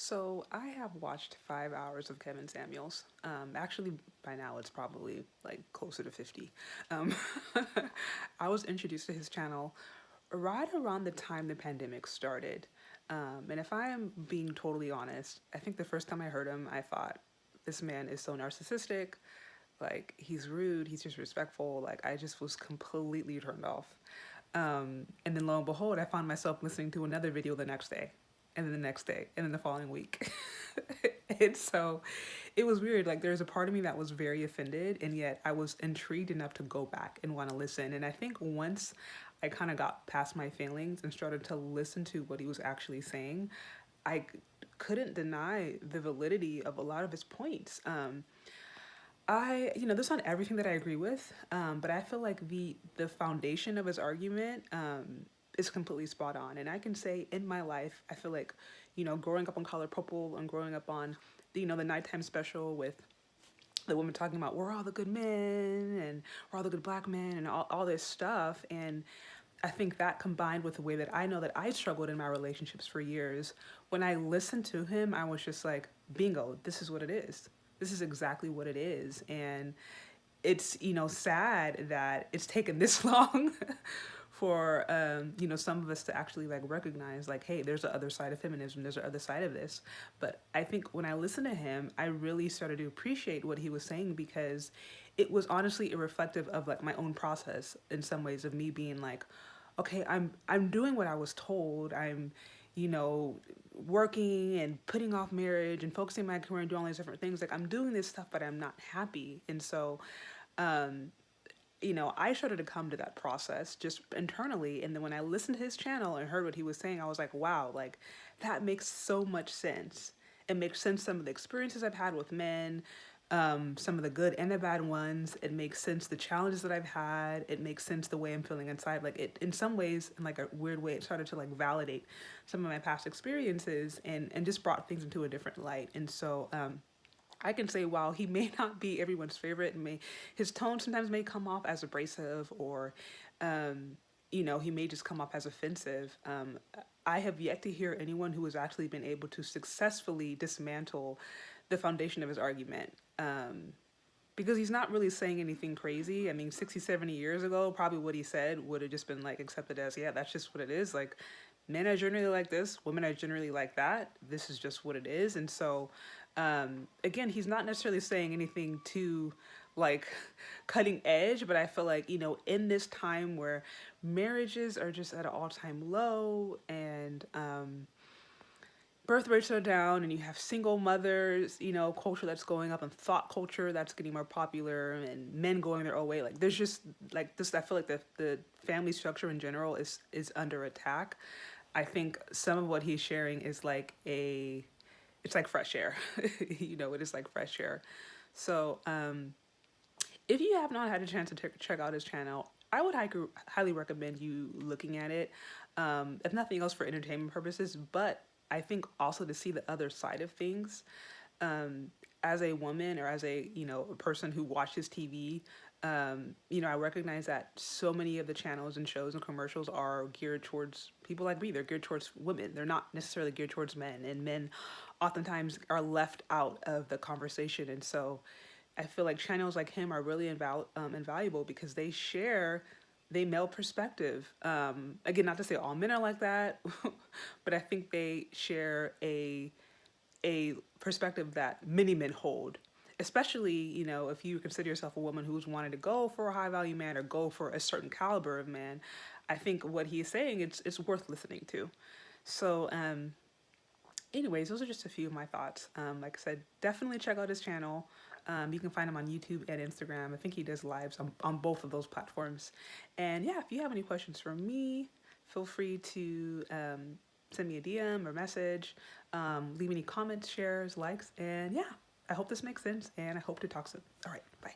So I have watched 5 hours of Kevin Samuels. Actually, by now it's probably like closer to 50. Um, I was introduced to his channel right around the time the pandemic started. And if I am being totally honest, I think the first time I heard him, I thought, this man is so narcissistic. Like, he's rude, he's disrespectful. Like, I just was completely turned off. And then lo and behold, I found myself listening to another video the next day, and then the next day, and then the following week. And so it was weird. Like, there's a part of me that was very offended, and yet I was intrigued enough to go back and want to listen. And I think once I kind of got past my feelings and started to listen to what he was actually saying, I couldn't deny the validity of a lot of his points. There's not everything that I agree with, but I feel like the foundation of his argument is completely spot on. And I can say in my life, I feel like, growing up on Color Purple and growing up on, the nighttime special with the woman talking about we're all the good men and we're all the good black men and all this stuff. And I think that combined with the way that I know that I struggled in my relationships for years, when I listened to him, I was just like, bingo, this is what it is. This is exactly what it is. And it's, sad that it's taken this long for, some of us to actually like recognize like, hey, there's the other side of feminism. There's the other side of this. But I think when I listened to him, I really started to appreciate what he was saying, because it was honestly reflective of like my own process in some ways, of me being like, okay, I'm doing what I was told. I'm, you know, working and putting off marriage and focusing my career and doing all these different things. Like, I'm doing this stuff, but I'm not happy. And so, um, I started to come to that process just internally. And then when I listened to his channel and heard what he was saying, I was like, wow, like that makes so much sense. It makes sense, some of the experiences I've had with men, some of the good and the bad ones. It makes sense the challenges that I've had. It makes sense the way I'm feeling inside. Like, it, in some ways, in like a weird way, it started to like validate some of my past experiences, and just brought things into a different light. And so, I can say, while he may not be everyone's favorite, and his tone sometimes may come off as abrasive, or, he may just come off as offensive. I have yet to hear anyone who has actually been able to successfully dismantle the foundation of his argument. Because he's not really saying anything crazy. I mean, 60, 70 years ago, probably what he said would have just been like accepted as, yeah, that's just what it is. Like, men are generally like this, women are generally like that. This is just what it is. And so, again, he's not necessarily saying anything too like cutting edge, but I feel like, in this time where marriages are just at an all-time low, and birth rates are down, and you have single mothers, culture that's going up, and thought culture that's getting more popular, and men going their own way. Like, there's just like this, I feel like the family structure in general is under attack. I think some of what he's sharing is like it's like fresh air. It is like fresh air. So, if you have not had a chance to check out his channel, I would highly recommend you looking at it. If nothing else, for entertainment purposes, but I think also to see the other side of things. As a woman, or as a person who watches TV, I recognize that so many of the channels and shows and commercials are geared towards people like me. They're geared towards women. They're not necessarily geared towards men, and men oftentimes are left out of the conversation. And so I feel like channels like him are really invaluable, because they share the male perspective. Again, not to say all men are like that, but I think they share a perspective that many men hold. Especially, if you consider yourself a woman who's wanted to go for a high value man or go for a certain caliber of man, I think what he's saying, it's worth listening to. So, anyways, those are just a few of my thoughts. Like I said, definitely check out his channel. You can find him on YouTube and Instagram. I think he does lives on both of those platforms. And yeah, if you have any questions for me, feel free to send me a DM or message. Leave any comments, shares, likes. And yeah, I hope this makes sense, and I hope to talk soon. All right, bye.